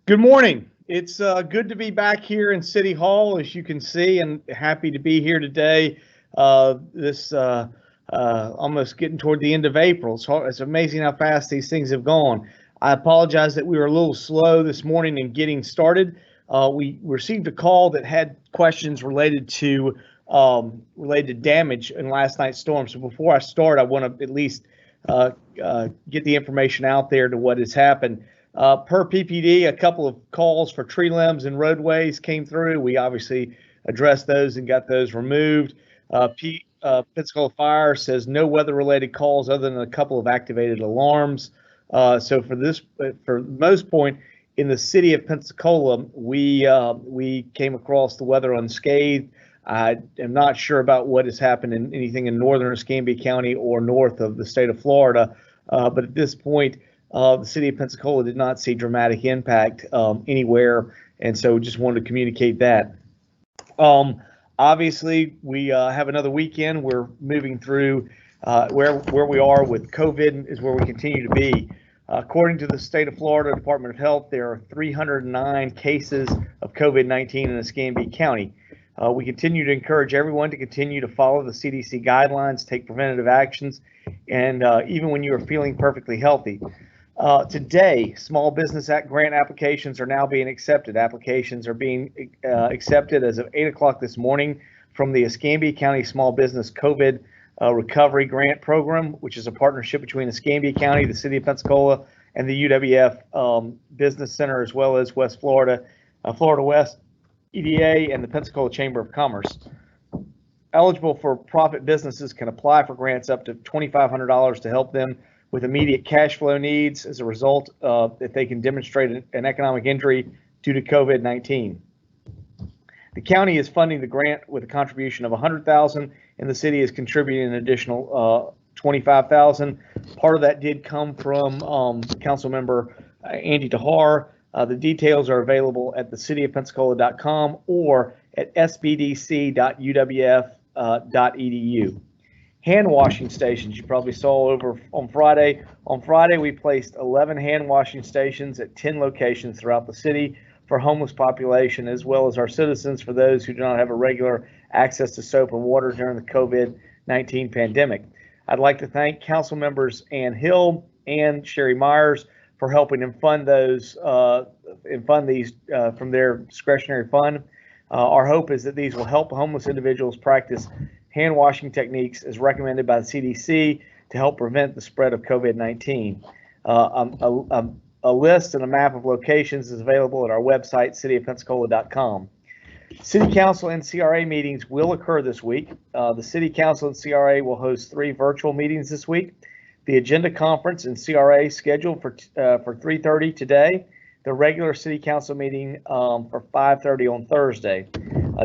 Good morning. It's good to be back here in City Hall, as you can see, and happy to be here today. This almost getting toward the end of April. It's amazing how fast these things have gone. I apologize that we were a little slow this morning in getting started. We received a call that had questions related to damage in last night's storm. So before I start, I want to at least get the information out there to what has happened. Per PPD, a couple of calls for tree limbs and roadways came through. We obviously addressed those and got those removed. Pensacola Fire says no weather-related calls other than a couple of activated alarms. So for the most point, in the city of Pensacola, we came across the weather unscathed. I am not sure about what has happened in anything in northern Escambia County or north of the state of Florida, but at this point, the city of Pensacola did not see dramatic impact anywhere, and so just wanted to communicate that. Obviously, we have another weekend. We're moving through where we are with COVID is where we continue to be. According to the state of Florida Department of Health, there are 309 cases of COVID-19 in Escambia County. We continue to encourage everyone to continue to follow the CDC guidelines, take preventative actions, and even when you are feeling perfectly healthy. Today, small business grant applications are now being accepted. Applications are being accepted as of 8 o'clock this morning from the Escambia County Small Business COVID Recovery Grant Program, which is a partnership between Escambia County, the City of Pensacola, and the UWF Business Center, as well as West Florida, Florida West EDA, and the Pensacola Chamber of Commerce. Eligible for profit businesses can apply for grants up to $2,500 to help them with immediate cash flow needs as a result if they can demonstrate an economic injury due to COVID-19. The county is funding the grant with a contribution of $100,000, and the city is contributing an additional $25,000. Part of that did come from Council Member Andy Tahar. The details are available at thecityofpensacola.com or at sbdc.uwf.edu. Hand washing stations, you probably saw over on Friday. On Friday, we placed 11 hand washing stations at 10 locations throughout the city for homeless population, as well as our citizens, for those who do not have a regular access to soap and water during the COVID-19 pandemic. I'd like to thank Council members Ann Hill and Sherry Myers for helping them fund these from their discretionary fund. Our hope is that these will help homeless individuals practice hand washing techniques as recommended by the CDC to help prevent the spread of COVID-19. A list and a map of locations is available at our website, cityofpensacola.com. City Council and CRA meetings will occur this week. The City Council and CRA will host 3 virtual meetings this week. The agenda conference and CRA scheduled for 3:30 today. The regular City Council meeting for 5:30 on Thursday.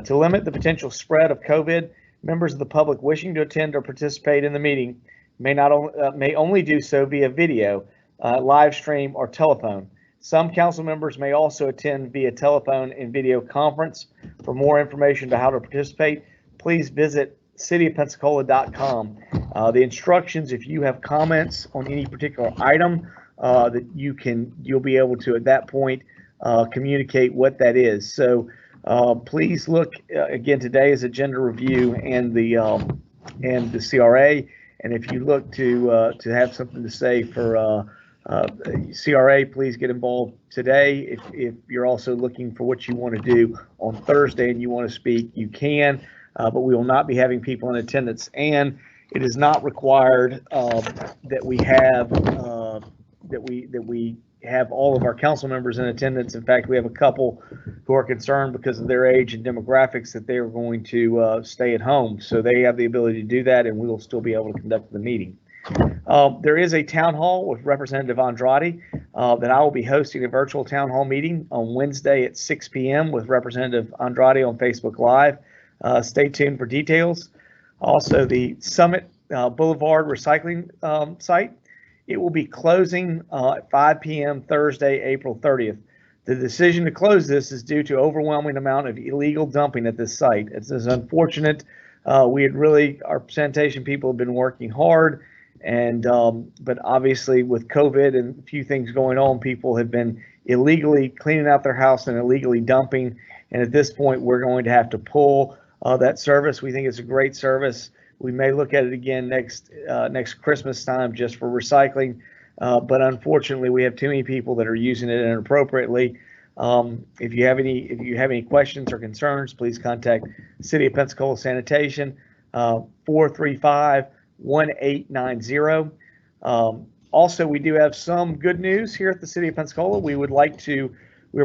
To limit the potential spread of COVID, members of the public wishing to attend or participate in the meeting may only do so via video, live stream, or telephone. Some council members may also attend via telephone and video conference. For more information about how to participate, please visit cityofpensacola.com. The instructions, if you have comments on any particular item, that you'll be able to at that point communicate what that is. So please look again. Today is agenda review and the CRA. And if you look to have something to say for CRA, please get involved today. If you're also looking for what you want to do on Thursday and you want to speak, you can. But we will not be having people in attendance, and it is not required that we have all of our council members in attendance. In fact, we have a couple who are concerned because of their age and demographics that they are going to stay at home. So they have the ability to do that, and we will still be able to conduct the meeting. There is a town hall with Representative Andrade that I will be hosting a virtual town hall meeting on Wednesday at 6 p.m. with Representative Andrade on Facebook Live. Stay tuned for details. Also, the Summit Boulevard recycling site, it will be closing at 5 p.m. Thursday, April 30th. The decision to close this is due to overwhelming amount of illegal dumping at this site. It's unfortunate. Our sanitation people have been working hard But obviously with COVID and a few things going on, people have been illegally cleaning out their house and illegally dumping. And at this point, we're going to have to pull that service. We think it's a great service. We may look at it again next Christmas time just for recycling. But unfortunately, we have too many people that are using it inappropriately. If you have any questions or concerns, please contact City of Pensacola Sanitation, 435-1890. Also, we do have some good news here at the City of Pensacola. We're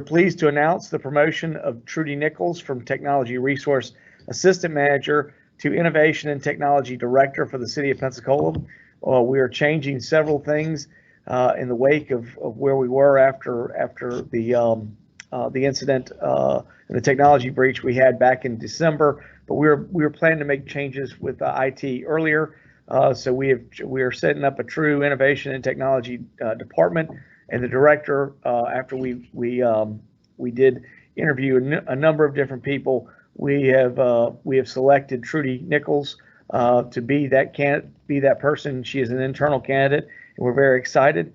pleased to announce the promotion of Trudy Nichols from Technology Resource Assistant Manager to Innovation and Technology Director for the City of Pensacola. We are changing several things in the wake of where we were after the incident and the technology breach we had back in December. But we were planning to make changes with IT earlier. So we are setting up a true innovation and technology department, and the director, after we did interview a number of different people, we have selected Trudy Nichols to be that person. She is an internal candidate, and we're very excited.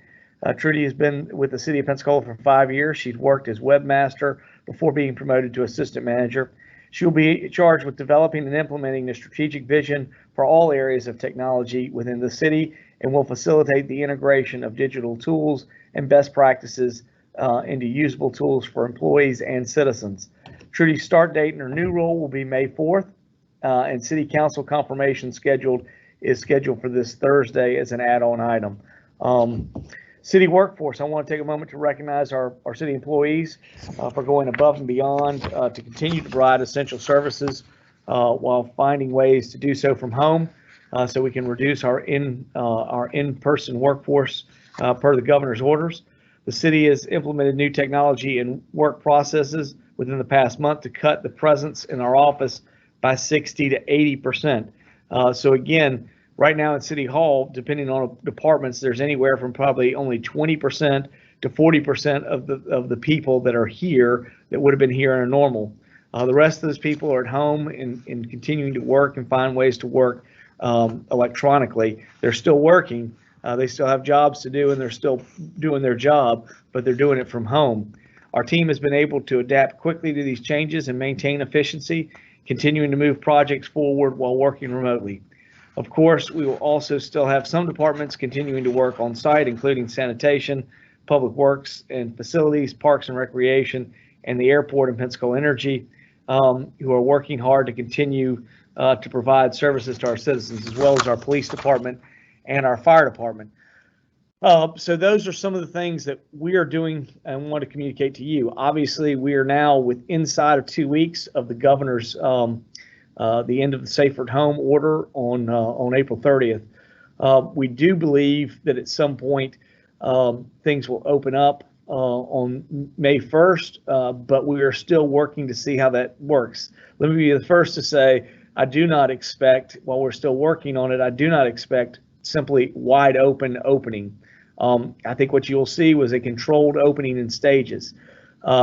Trudy has been with the City of Pensacola for 5 years. She's worked as webmaster before being promoted to assistant manager. She will be charged with developing and implementing a strategic vision for all areas of technology within the city, and will facilitate the integration of digital tools and best practices into usable tools for employees and citizens. Trudy's start date in her new role will be May 4th, and City Council confirmation is scheduled for this Thursday as an add-on item. City workforce, I want to take a moment to recognize our city employees for going above and beyond to continue to provide essential services while finding ways to do so from home, so we can reduce our in-person workforce per the governor's orders. The city has implemented new technology and work processes within the past month to cut the presence in our office by 60 to 80%. So again, right now at City Hall, depending on departments, there's anywhere from probably only 20% to 40% of the people that are here that would have been here in a normal. The rest of those people are at home and continuing to work and find ways to work electronically. They're still working. They still have jobs to do, and they're still doing their job, but they're doing it from home. Our team has been able to adapt quickly to these changes and maintain efficiency, continuing to move projects forward while working remotely. Of course, we will also still have some departments continuing to work on site, including sanitation, public works and facilities, parks and recreation, and the airport and Pensacola Energy, who are working hard to continue to provide services to our citizens, as well as our police department and our fire department. So those are some of the things that we are doing and want to communicate to you. Obviously, we are now inside of 2 weeks of the governor's the end of the Safer at Home order on April 30th. We do believe that at some point things will open up on May 1st, but we are still working to see how that works. Let me be the first to say, I do not expect, while we're still working on it, I do not expect simply wide open opening. I think what you'll see was a controlled opening in stages.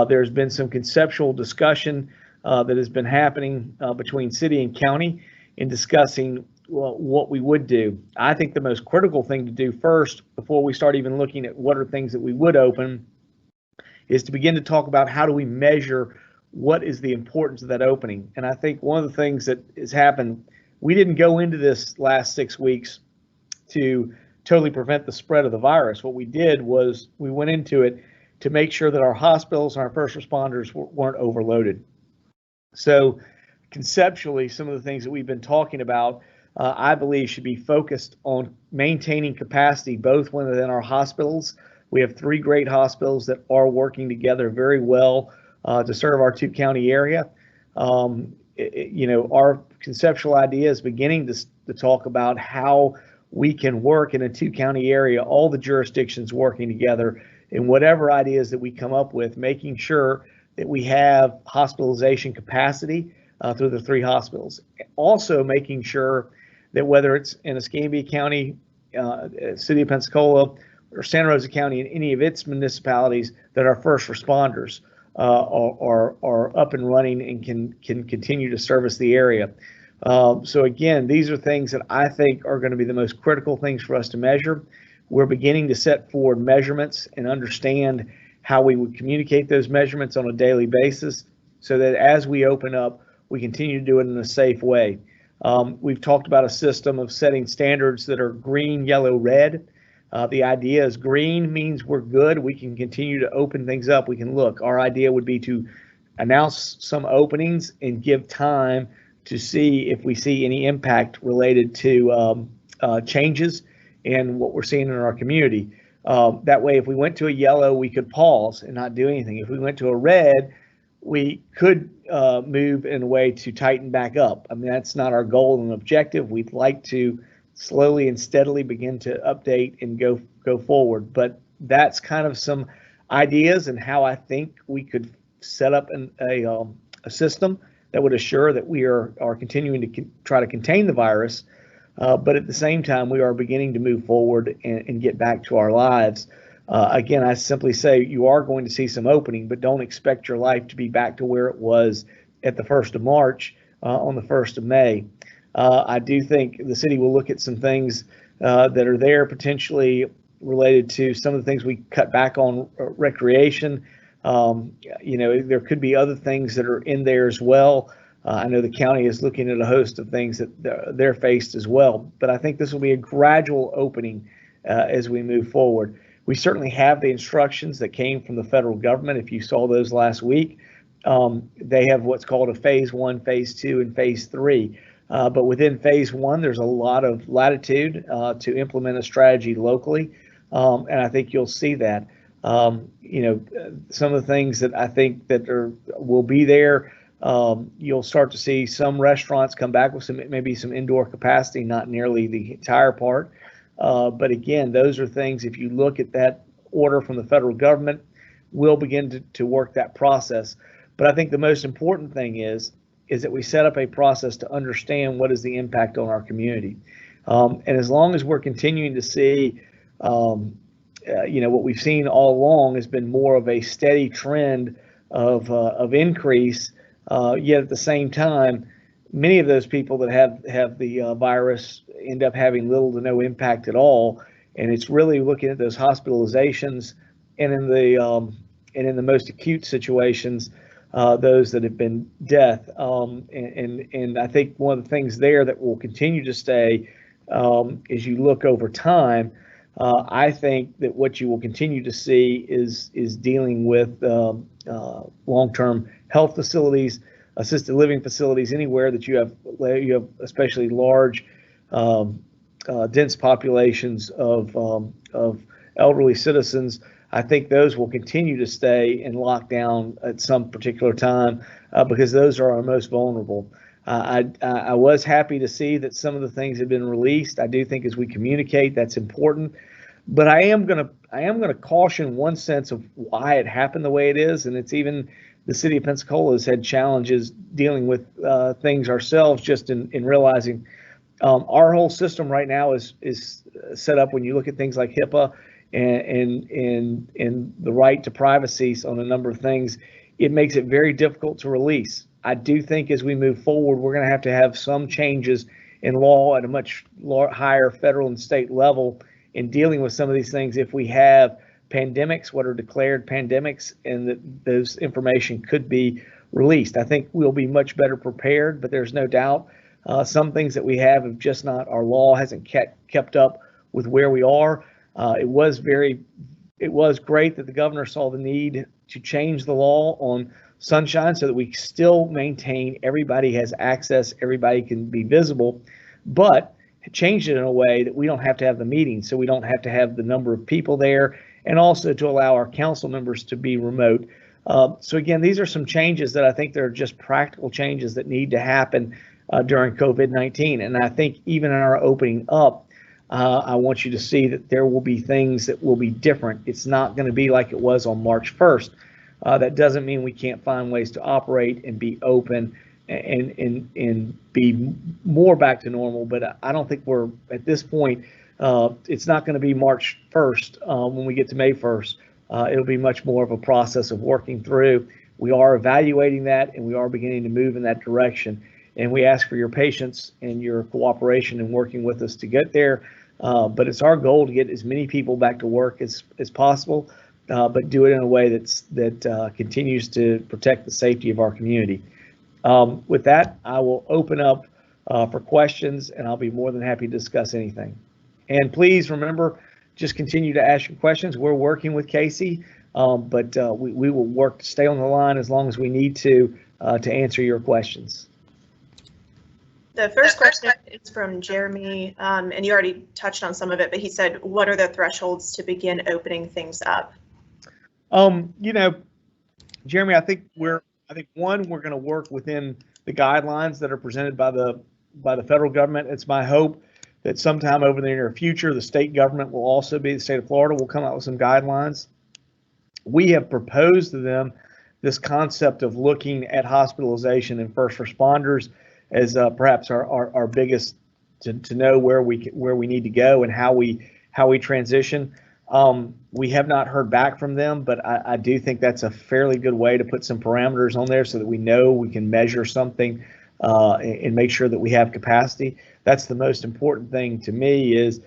There's been some conceptual discussion that has been happening between city and county in discussing what we would do. I think the most critical thing to do first, before we start even looking at what are things that we would open, is to begin to talk about how do we measure what is the importance of that opening. And I think one of the things that has happened, we didn't go into this last 6 weeks to totally prevent the spread of the virus. What we did was we went into it to make sure that our hospitals and our first responders weren't overloaded. So conceptually, some of the things that we've been talking about, I believe, should be focused on maintaining capacity both within our hospitals. We have 3 great hospitals that are working together very well to serve our 2-county area. Our conceptual idea is beginning to talk about how we can work in a 2-county area, all the jurisdictions working together, and whatever ideas that we come up with, making sure that we have hospitalization capacity through the 3 hospitals. Also making sure that whether it's in Escambia County, City of Pensacola, or Santa Rosa County, and any of its municipalities, that our first responders are up and running and can continue to service the area. So again, these are things that I think are going to be the most critical things for us to measure. We're beginning to set forward measurements and understand how we would communicate those measurements on a daily basis so that as we open up, we continue to do it in a safe way. We've talked about a system of setting standards that are green, yellow, red. The idea is green means we're good. We can continue to open things up. We can look. Our idea would be to announce some openings and give time to see if we see any impact related to changes in what we're seeing in our community. That way, if we went to a yellow, we could pause and not do anything. If we went to a red, we could move in a way to tighten back up. I mean, that's not our goal and objective. We'd like to slowly and steadily begin to update and go forward. But that's kind of some ideas and how I think we could set up a system that would assure that we are continuing to try to contain the virus, but at the same time, we are beginning to move forward and get back to our lives. Again, I simply say you are going to see some opening, but don't expect your life to be back to where it was at the 1st of March on the 1st of May. I do think the city will look at some things that are there potentially related to some of the things we cut back on recreation. There could be other things that are in there as well. I know the county is looking at a host of things that they're faced as well, but I think this will be a gradual opening as we move forward. We certainly have the instructions that came from the federal government. If you saw those last week, they have what's called a phase 1, phase 2, and phase 3. But within phase 1, there's a lot of latitude to implement a strategy locally, and I think you'll see that. Some of the things that I think that will be there, you'll start to see some restaurants come back with maybe some indoor capacity, not nearly the entire part. But again, those are things, if you look at that order from the federal government, we'll begin to work that process. But I think the most important thing is that we set up a process to understand what is the impact on our community. And as long as we're continuing to see, what we've seen all along has been more of a steady trend of increase, yet at the same time, many of those people that have the virus end up having little to no impact at all. And it's really looking at those hospitalizations and in the most acute situations, those that have been death. And I think one of the things there that will continue to stay as you look over time, I think that what you will continue to see is dealing with long-term health facilities, assisted living facilities, anywhere that you have especially large, dense populations of elderly citizens. I think those will continue to stay in lockdown at some particular time because those are our most vulnerable. I was happy to see that some of the things have been released. I do think as we communicate, that's important. But I am gonna caution one sense of why it happened the way it is, and it's even the city of Pensacola has had challenges dealing with things ourselves, just in realizing our whole system right now is set up when you look at things like HIPAA and the right to privacy on a number of things. It makes it very difficult to release. I do think as we move forward, we're going to have some changes in law at a much higher federal and state level in dealing with some of these things. If we have pandemics, what are declared pandemics, and that those information could be released, I think we'll be much better prepared. But there's no doubt some things that we have just not, our law hasn't kept up with where we are. It was great that the governor saw the need to change the law on sunshine so that we still maintain everybody has access, everybody can be visible, but changed it in a way that we don't have to have the meeting, so we don't have to have the number of people there, and also to allow our council members to be remote. So again, these are some changes that I think they're just practical changes that need to happen during COVID-19. And I think even in our opening up, I want you to see that there will be things that will be different. It's not going to be like it was on March 1st. That doesn't mean we can't find ways to operate and be open and be more back to normal. But I don't think we're at this point. It's not going to be March 1st when we get to May 1st. It'll be much more of a process of working through. We are evaluating that, and we are beginning to move in that direction. and we ask for your patience and your cooperation in working with us to get there. But it's our goal to get as many people back to work as possible, but do it in a way that continues to protect the safety of our community. With that, I will open up for questions, and I'll be more than happy to discuss anything. And please remember, just continue to ask your questions. We're working with Casey, but we will work to stay on the line as long as we need to answer your questions. The first question is from Jeremy, and you already touched on some of it, but he said, what are the thresholds to begin opening things up? You know, Jeremy, I think we're going to work within the guidelines that are presented by the federal government. It's my hope that sometime over the near future, the state government will also be, the state of Florida will come out with some guidelines. We have proposed to them this concept of looking at hospitalization and first responders as perhaps our biggest to know where we need to go and how we transition. We have not heard back from them, but I do think that's a fairly good way to put some parameters on there so that we know we can measure something and make sure that we have capacity. That's the most important thing to me is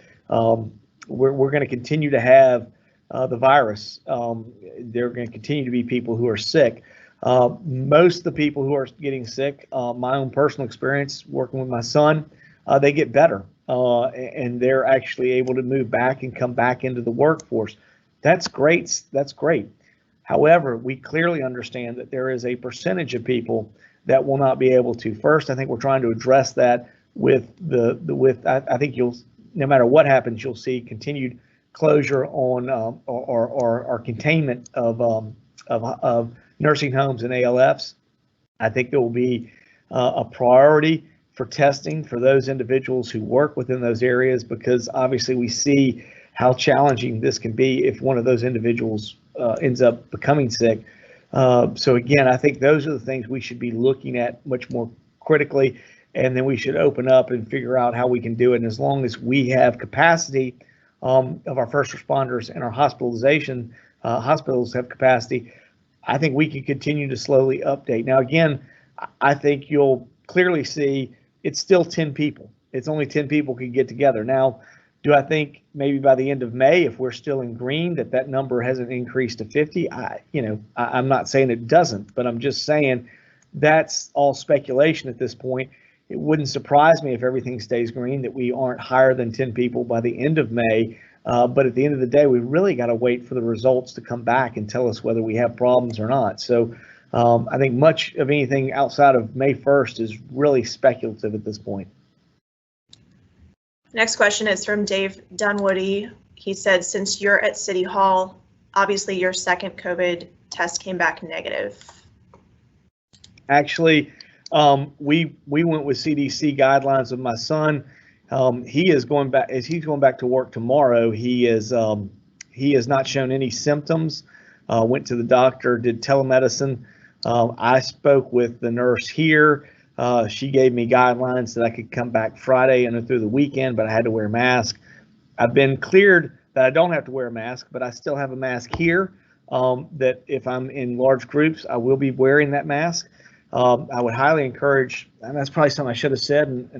we're going to continue to have the virus. There are going to continue to be people who are sick. Most of the people who are getting sick, my own personal experience working with my son, they get better and they're actually able to move back and come back into the workforce. That's great. That's great. However, we clearly understand that there is a percentage of people that will not be able to. First, I think we're trying to address that with I think no matter what happens, you'll see continued closure on or containment of nursing homes and ALFs. I think there will be a priority for testing for those individuals who work within those areas, because obviously we see how challenging this can be if one of those individuals ends up becoming sick. So again, I think those are the things we should be looking at much more critically, and then we should open up and figure out how we can do it. And as long as we have capacity of our first responders and our hospitalization, hospitals have capacity, I think we can continue to slowly update. Now, again, I think you'll clearly see it's still 10 people. It's only 10 people can get together. Now, do I think maybe by the end of May, if we're still in green, that number hasn't increased to 50? I'm not saying it doesn't, but I'm just saying that's all speculation at this point. It wouldn't surprise me if everything stays green that we aren't higher than 10 people by the end of May. But at the end of the day, we really got to wait for the results to come back and tell us whether we have problems or not. So I think much of anything outside of May 1st is really speculative at this point. Next question is from Dave Dunwoody. He said, since you're at City Hall, obviously your second COVID test came back negative. Actually, we went with CDC guidelines with my son. He is going back, as he's going back to work tomorrow. He has not shown any symptoms. Went to the doctor, did telemedicine. I spoke with the nurse here. She gave me guidelines that I could come back Friday and through the weekend, but I had to wear a mask. I've been cleared that I don't have to wear a mask, but I still have a mask here. That if I'm in large groups, I will be wearing that mask. I would highly encourage, and that's probably something I should have said,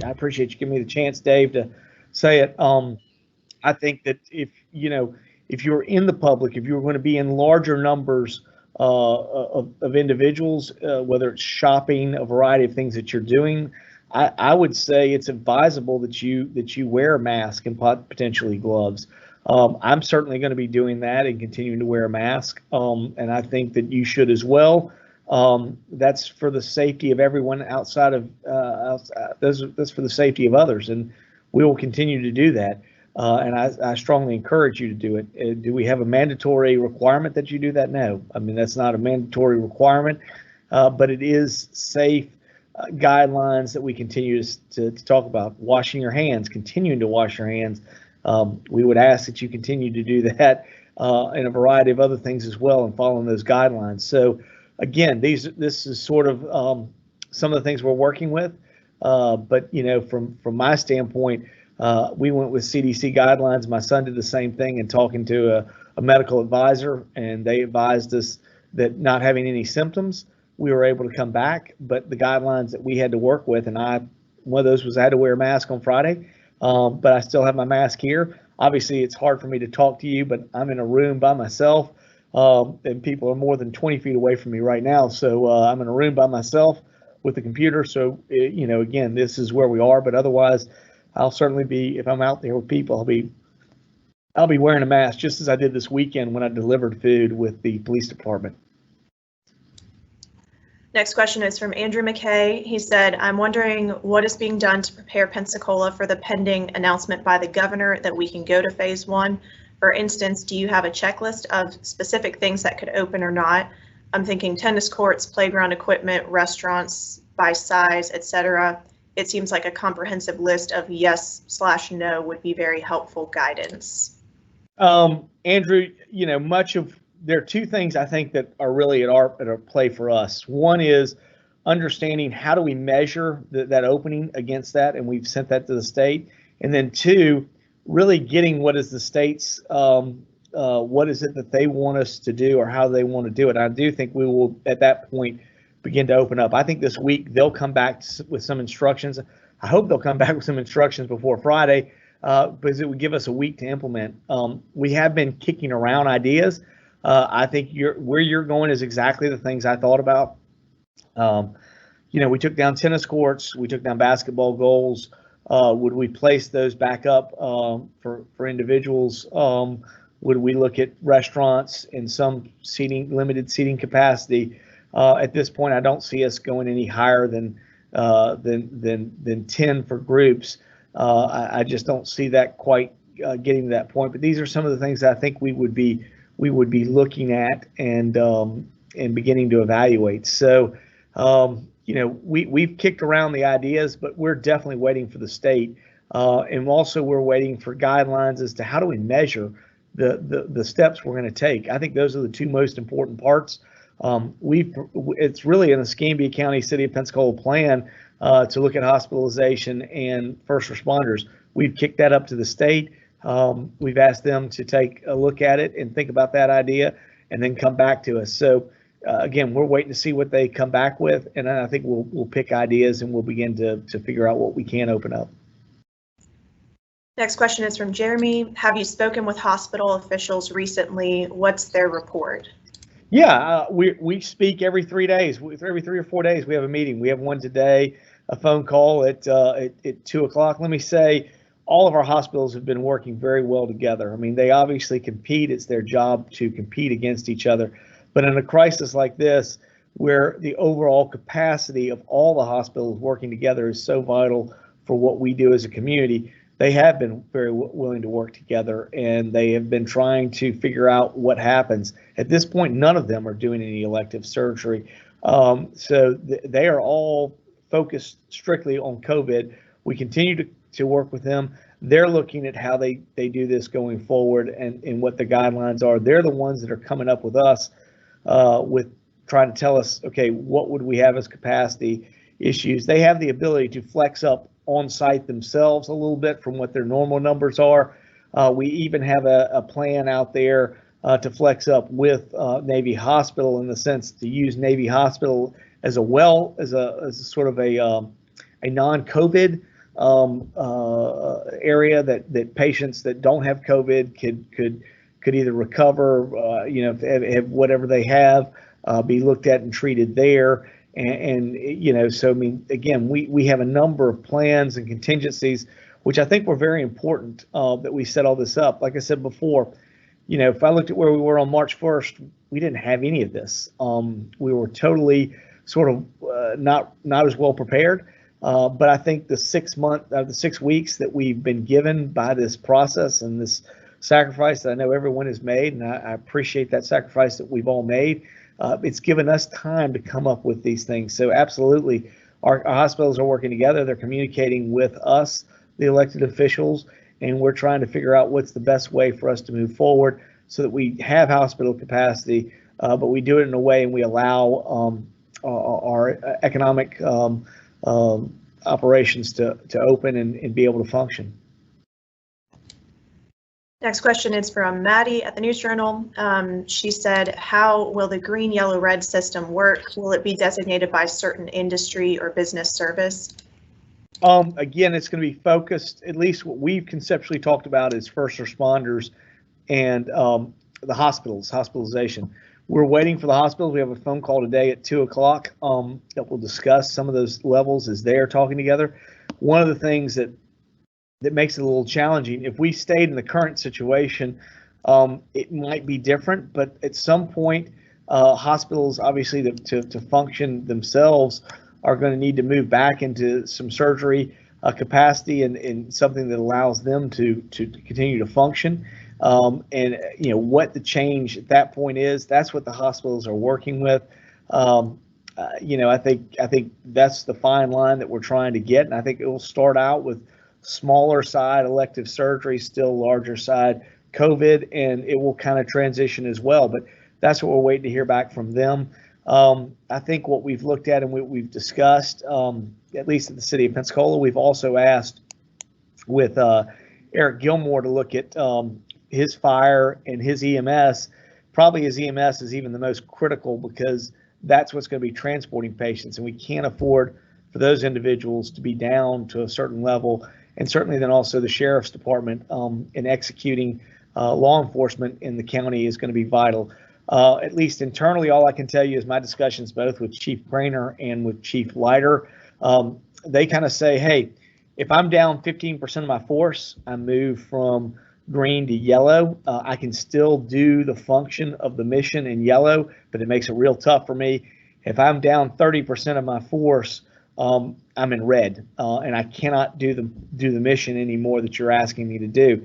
I appreciate you giving me the chance, Dave, to say it. I think that if you're in the public, if you're going to be in larger numbers of individuals, whether it's shopping, a variety of things that you're doing, I would say it's advisable that you wear a mask and potentially gloves. I'm certainly going to be doing that and continuing to wear a mask, and I think that you should as well. That's for the safety of everyone outside of that's for the safety of others, and we will continue to do that. And I strongly encourage you to do it. Do we have a mandatory requirement that you do that? No, I mean, that's not a mandatory requirement, but it is safe guidelines that we continue to talk about. Washing your hands, continuing to wash your hands. We would ask that you continue to do that and a variety of other things as well, and following those guidelines. So again, this is sort of some of the things we're working with, but from my standpoint, we went with CDC guidelines. My son did the same thing, and talking to a medical advisor, and they advised us that not having any symptoms we were able to come back. But the guidelines that we had to work with, and one of those was I had to wear a mask on Friday, but I still have my mask here. Obviously, it's hard for me to talk to you, but I'm in a room by myself, and people are more than 20 feet away from me right now. So I'm in a room by myself with the computer. So, again, this is where we are. But otherwise, I'll certainly be, if I'm out there with people, I'll be wearing a mask, just as I did this weekend when I delivered food with the police department. Next question is from Andrew McKay. He said, I'm wondering what is being done to prepare Pensacola for the pending announcement by the governor that we can go to phase 1. For instance, do you have a checklist of specific things that could open or not? I'm thinking tennis courts, playground equipment, restaurants by size, etc. It seems like a comprehensive list of yes/no would be very helpful guidance. Andrew, there are two things I think that are really at our play for us. One is understanding how do we measure that opening against that, and we've sent that to the state. And then two, really getting what is the state's, what is it that they want us to do or how they want to do it. I do think we will at that point begin to open up. I think this week they'll come back with some instructions. I hope they'll come back with some instructions before Friday, because it would give us a week to implement. We have been kicking around ideas. I think where you're going is exactly the things I thought about. We took down tennis courts, we took down basketball goals. Would we place those back up for individuals? Would we look at restaurants and some limited seating capacity? At this point, I don't see us going any higher than 10 for groups. I just don't see that quite getting to that point. But these are some of the things that I think we would be looking at and beginning to evaluate. So, we've kicked around the ideas, but we're definitely waiting for the state, and also we're waiting for guidelines as to how do we measure the steps we're going to take. I think those are the two most important parts. It's really in the Escambia County, City of Pensacola plan to look at hospitalization and first responders. We've kicked that up to the state. We've asked them to take a look at it and think about that idea and then come back to us. So again, we're waiting to see what they come back with, and I think we'll pick ideas and we'll begin to figure out what we can open up. Next question is from Jeremy. Have you spoken with hospital officials recently? What's their report? Yeah, we speak every 3 days. Every 3 or 4 days, we have a meeting. We have one today, a phone call at 2 o'clock. Let me say, all of our hospitals have been working very well together. I mean, they obviously compete. It's their job to compete against each other. But in a crisis like this, where the overall capacity of all the hospitals working together is so vital for what we do as a community, they have been very willing to work together, and they have been trying to figure out what happens. At this point, none of them are doing any elective surgery. So they are all focused strictly on COVID. We continue to work with them. They're looking at how they do this going forward and what the guidelines are. They're the ones that are coming up with us with trying to tell us, okay, what would we have as capacity issues? They have the ability to flex up on site themselves a little bit from what their normal numbers are. We even have a plan out there to flex up with Navy Hospital, in the sense to use Navy Hospital as a sort of a non-COVID area that patients that don't have COVID could either recover, have whatever they have, be looked at and treated there. So I mean, again, we have a number of plans and contingencies, which I think were very important that we set all this up. Like I said before, if I looked at where we were on March 1st, we didn't have any of this. We were totally sort of not as well prepared. But I think the 6 weeks that we've been given by this process and this sacrifice that I know everyone has made, and I appreciate that sacrifice that we've all made. It's given us time to come up with these things. So absolutely, our hospitals are working together. They're communicating with us, the elected officials, and we're trying to figure out what's the best way for us to move forward so that we have hospital capacity, but we do it in a way and we allow our economic operations to open and be able to function. Next question is from Maddie at the News Journal. She said, how will the green, yellow, red system work? Will it be designated by certain industry or business service? Again, it's going to be focused, at least what we've conceptually talked about is first responders and the hospitals, hospitalization. We're waiting for the hospitals. We have a phone call today at 2 o'clock that will discuss some of those levels as they are talking together. One of the things that makes it a little challenging, if we stayed in the current situation, it might be different, but at some point, hospitals, obviously, to function themselves, are going to need to move back into some surgery capacity and something that allows them to continue to function. And what the change at that point is, that's what the hospitals are working with. I think that's the fine line that we're trying to get, and I think it will start out with smaller side elective surgery, still larger side COVID, and it will kind of transition as well. But that's what we're waiting to hear back from them. I think what we've looked at and what we've discussed, at least at the City of Pensacola, we've also asked with Eric Gilmore to look at his fire and his EMS. Probably his EMS is even the most critical because that's what's going to be transporting patients, and we can't afford for those individuals to be down to a certain level. And certainly then also the Sheriff's Department in executing law enforcement in the county is going to be vital. At least internally, all I can tell you is my discussions both with Chief Craner and with Chief Leiter, they kind of say, hey, if I'm down 15% of my force, I move from green to yellow. I can still do the function of the mission in yellow, but it makes it real tough for me. If I'm down 30% of my force, I'm in red, and I cannot do the mission anymore that you're asking me to do.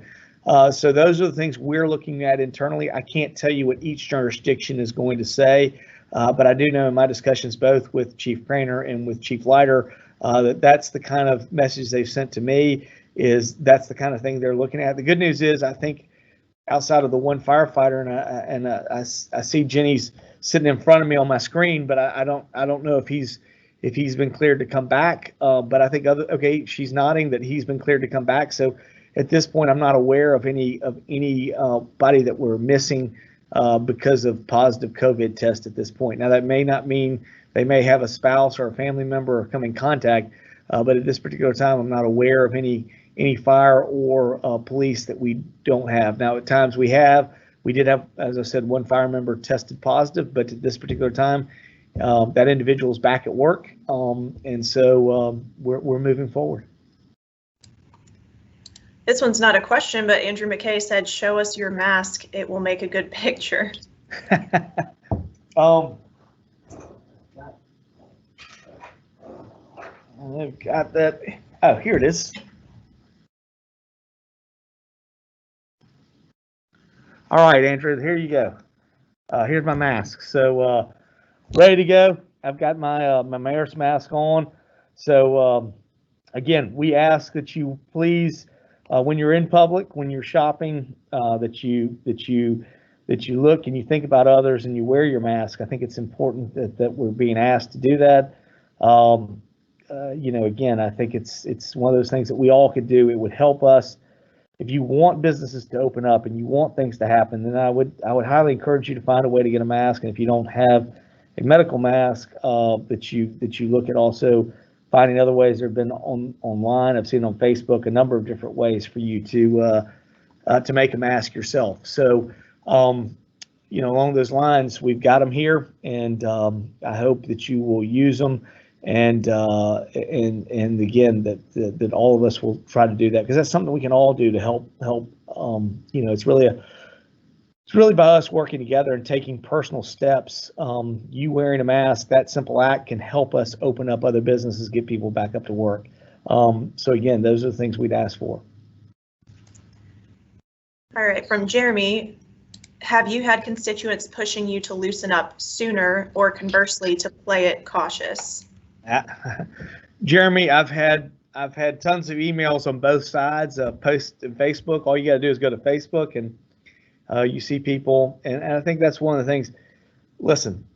So those are the things we're looking at internally. I can't tell you what each jurisdiction is going to say, but I do know in my discussions both with Chief Craner and with Chief Leiter that's the kind of message they've sent to me, is that's the kind of thing they're looking at. The good news is I think outside of the one firefighter, and I see Jenny's sitting in front of me on my screen, but I don't know if he's been cleared to come back. But I think she's nodding that he's been cleared to come back. So at this point, I'm not aware of anybody that we're missing because of positive COVID test at this point. Now that may not mean they may have a spouse or a family member or come in contact, but at this particular time, I'm not aware of any fire or police that we don't have. Now at times we did have, as I said, one fire member tested positive, but at this particular time, that individual is back at work, and so we're moving forward. This one's not a question, but Andrew McKay said, show us your mask. It will make a good picture. I've got that. Oh, here it is. All right, Andrew, here you go. Here's my mask. So ready to go. I've got my mayor's mask on. So again, we ask that you please, when you're in public, when you're shopping, that you look and you think about others and you wear your mask. I think it's important that we're being asked to do that. Again, I think it's one of those things that we all could do. It would help us. If you want businesses to open up and you want things to happen, then I would highly encourage you to find a way to get a mask. And if you don't have a medical mask, that you look at also finding other ways. There have been online. I've seen on Facebook a number of different ways for you to make a mask yourself. So, along those lines, we've got them here, and I hope that you will use them. And again, that all of us will try to do that, because that's something we can all do to help. It's really by us working together and taking personal steps. You wearing a mask, that simple act can help us open up other businesses, get people back up to work. So again, those are the things we'd ask for. All right, from Jeremy, have you had constituents pushing you to loosen up sooner, or conversely to play it cautious? Jeremy, I've had tons of emails on both sides. Post in Facebook. All you got to do is go to Facebook and you see people, and I think that's one of the things. Listen,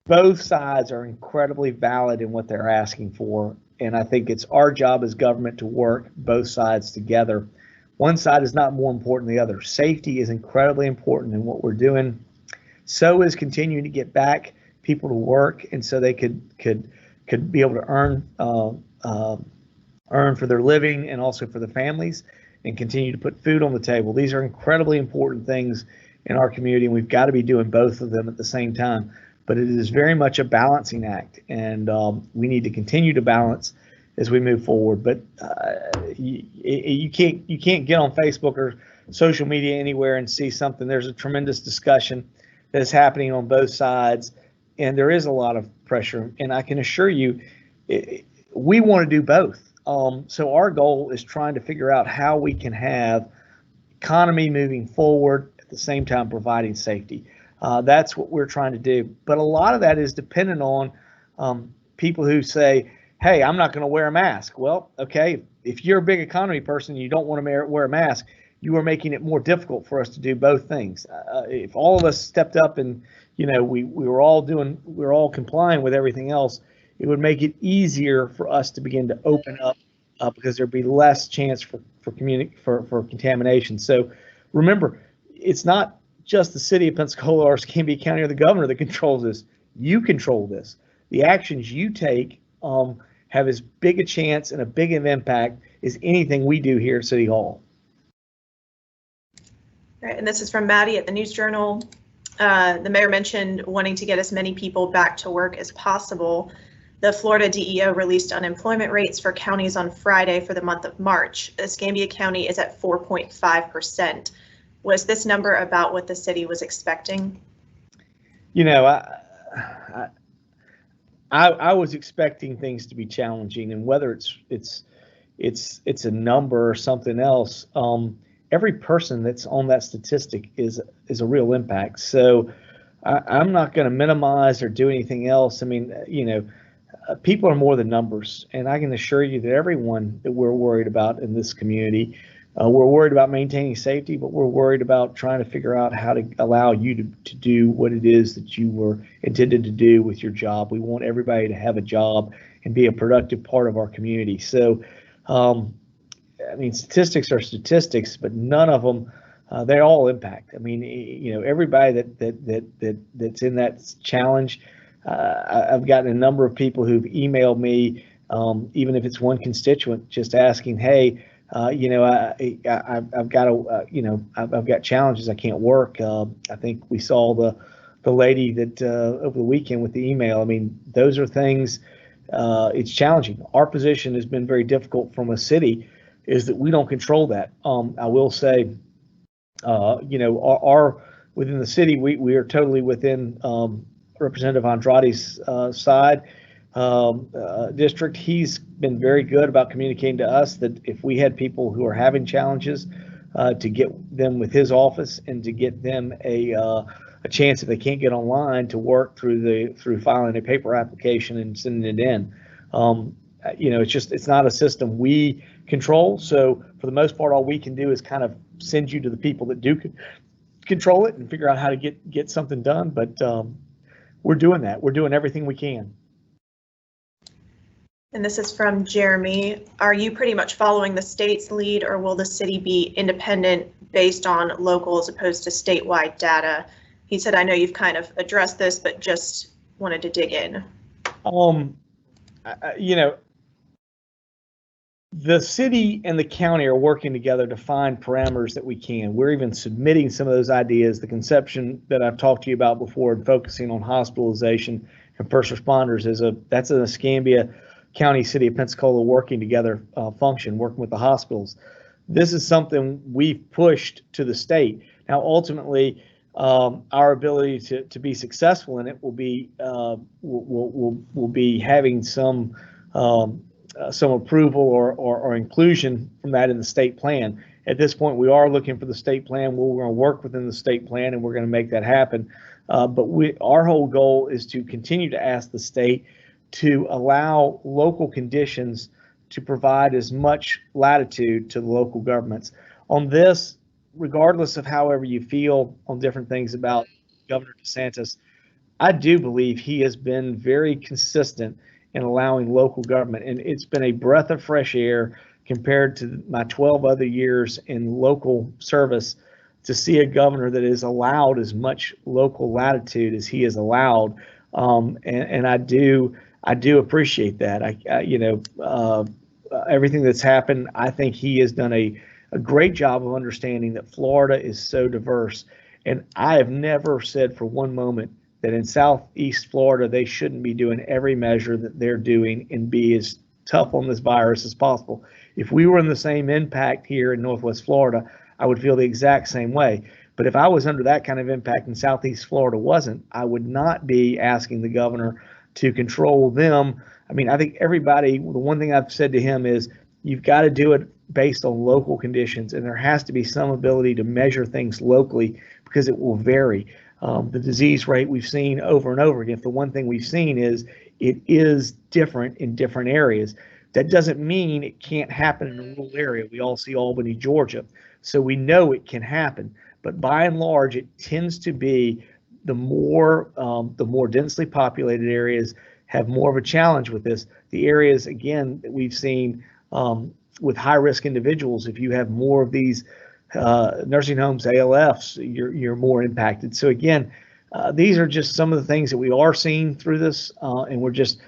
both sides are incredibly valid in what they're asking for, and I think it's our job as government to work both sides together. one side is not more important than the other. Safety is incredibly important in what we're doing. So is continuing to get back people to work, and so they could be able to earn for their living and also for the families, and continue to put food on the table. These are incredibly important things in our community, and we've got to be doing both of them at the same time. But it is very much a balancing act, and we need to continue to balance as we move forward. But you can't get on Facebook or social media anywhere and see something. There's a tremendous discussion that is happening on both sides, and there is a lot of pressure. And I can assure you, we want to do both. So our goal is trying to figure out how we can have economy moving forward at the same time providing safety. That's what we're trying to do. But a lot of that is dependent on people who say, hey, I'm not going to wear a mask. Well, okay, if you're a big economy person and you don't want to wear a mask, you are making it more difficult for us to do both things. If all of us stepped up and, we were all complying with everything else, it would make it easier for us to begin to open up because there'd be less chance for contamination. So remember, it's not just the city of Pensacola or Escambia County or the governor that controls this. You control this. The actions you take have as big a chance and a big an impact as anything we do here at City Hall. Right, and this is from Maddie at the News Journal. The mayor mentioned wanting to get as many people back to work as possible. The Florida DEO released unemployment rates for counties on Friday for the month of March. Escambia County is at 4.5%. Was this number about what the city was expecting? I was expecting things to be challenging, and whether it's a number or something else, every person that's on that statistic is a real impact. So I'm not going to minimize or do anything else. I mean, people are more than numbers, and I can assure you that everyone that we're worried about in this community, we're worried about maintaining safety, but we're worried about trying to figure out how to allow you to do what it is that you were intended to do with your job. We want everybody to have a job and be a productive part of our community. So, I mean, statistics are statistics, but none of them, they all impact. I mean, everybody that's in that challenge. I've gotten a number of people who've emailed me, even if it's one constituent, just asking, hey, I've got challenges. I can't work. I think we saw the lady that over the weekend with the email. I mean, those are things. It's challenging. Our position has been very difficult from a city, is that we don't control that. I will say, our within the city, we are totally within Representative Andrade's side. District. He's been very good about communicating to us that if we had people who are having challenges, to get them with his office and to get them a chance, if they can't get online, to work through filing a paper application and sending it in. It's not a system we control. So for the most part, all we can do is kind of send you to the people that do control it and figure out how to get something done. But we're doing that. We're doing everything we can. And this is from Jeremy. Are you pretty much following the state's lead, or will the city be independent based on local as opposed to statewide data? He said, I know you've kind of addressed this, but just wanted to dig in. The city and the county are working together to find parameters that we can. We're even submitting some of those ideas. The conception that I've talked to you about before, and focusing on hospitalization and first responders, that's an Escambia County, City of Pensacola working together function, working with the hospitals. This is something we've pushed to the state. Now, ultimately, our ability to be successful in it will be will be having some approval or inclusion from that in the state plan. At this point, we are looking for the state plan. We're going to work within the state plan, and we're going to make that happen. But our whole goal is to continue to ask the state to allow local conditions to provide as much latitude to the local governments. On this, regardless of however you feel on different things about Governor DeSantis, I do believe he has been very consistent in allowing local government, and it's been a breath of fresh air compared to my 12 other years in local service, to see a governor that is allowed as much local latitude as he is allowed. And I do appreciate that. Everything that's happened, I think he has done a great job of understanding that Florida is so diverse. And I have never said for one moment that in Southeast Florida, they shouldn't be doing every measure that they're doing and be as tough on this virus as possible. If we were in the same impact here in Northwest Florida, I would feel the exact same way. But if I was under that kind of impact and Southeast Florida wasn't, I would not be asking the governor to control them. I mean, I think everybody, the one thing I've said to him is you've got to do it based on local conditions, and there has to be some ability to measure things locally because it will vary. The disease rate we've seen over and over again, the one thing we've seen is it is different in different areas. That doesn't mean it can't happen in a rural area. We all see Albany, Georgia. So we know it can happen, but by and large, it tends to be the more densely populated areas have more of a challenge with this. The areas, again, that we've seen with high-risk individuals, if you have more of these nursing homes, ALFs, you're more impacted. So again, these are just some of the things that we are seeing through this, and we're just,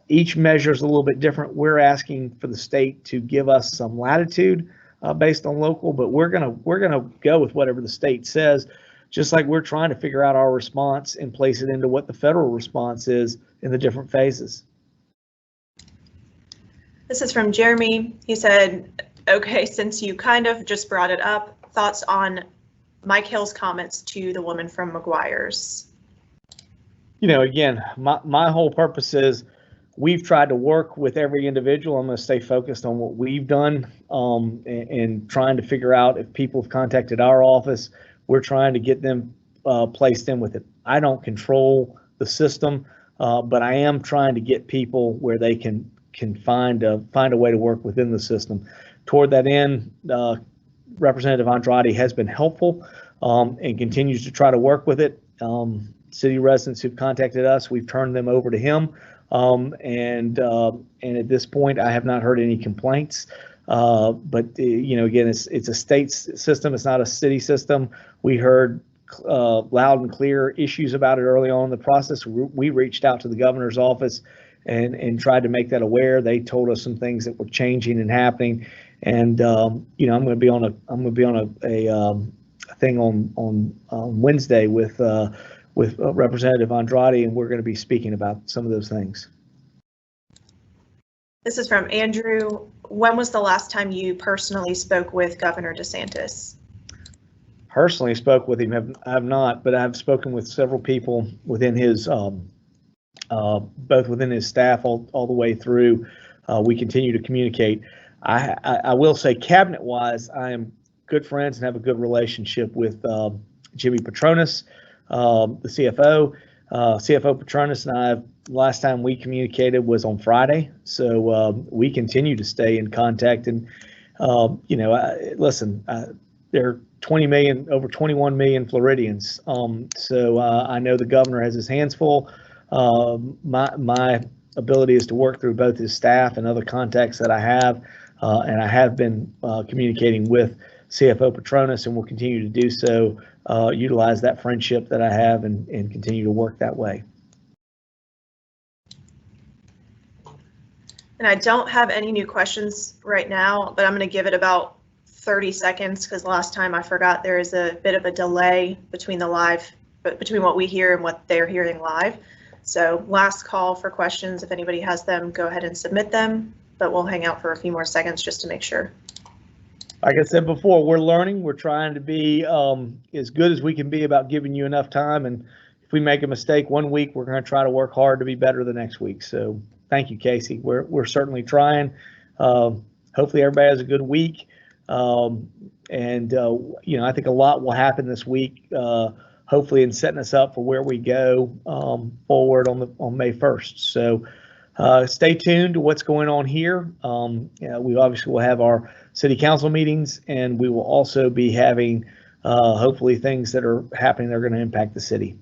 each measure is a little bit different. We're asking for the state to give us some latitude based on local, but we're gonna go with whatever the state says, just like we're trying to figure out our response and place it into what the federal response is in the different phases. This is from Jeremy. He said, okay, since you kind of just brought it up, thoughts on Mike Hill's comments to the woman from McGuire's? Again, my whole purpose is we've tried to work with every individual. I'm going to stay focused on what we've done and trying to figure out if people have contacted our office. We're trying to get them placed in with it. I don't control the system, but I am trying to get people where they can find a way to work within the system. Toward that end, Representative Andrade has been helpful and continues to try to work with it. City residents who've contacted us, we've turned them over to him. And at this point, I have not heard any complaints. But again, it's a state system. It's not a city system. We heard loud and clear issues about it early on in the process. We reached out to the governor's office and tried to make that aware. They told us some things that were changing and happening. And I'm going to be on a thing on Wednesday with Representative Andrade, and we're going to be speaking about some of those things. This is from Andrew. When was the last time you personally spoke with Governor DeSantis? Personally spoke with him, I have not, but I've spoken with several people within his, both within his staff all the way through. We continue to communicate. I will say, cabinet-wise, I am good friends and have a good relationship with Jimmy Petronas, the CFO. CFO Petronas and I, last time we communicated was on Friday, so we continue to stay in contact. And listen, there are 20 million, over 21 million Floridians. So I know the governor has his hands full. My ability is to work through both his staff and other contacts that I have, and I have been communicating with CFO Petronas, and will continue to do so, utilize that friendship that I have and continue to work that way. And I don't have any new questions right now, but I'm going to give it about 30 seconds because last time I forgot there is a bit of a delay between between what we hear and what they're hearing live. So last call for questions. If anybody has them, go ahead and submit them, but we'll hang out for a few more seconds just to make sure. Like I said before, we're learning. We're trying to be as good as we can be about giving you enough time. And if we make a mistake one week, we're going to try to work hard to be better the next week. So thank you, Casey. We're certainly trying. Hopefully everybody has a good week. I think a lot will happen this week, hopefully in setting us up for where we go forward on May 1st. So stay tuned to what's going on here. We obviously will have our city council meetings, and we will also be having hopefully things that are happening that are going to impact the city.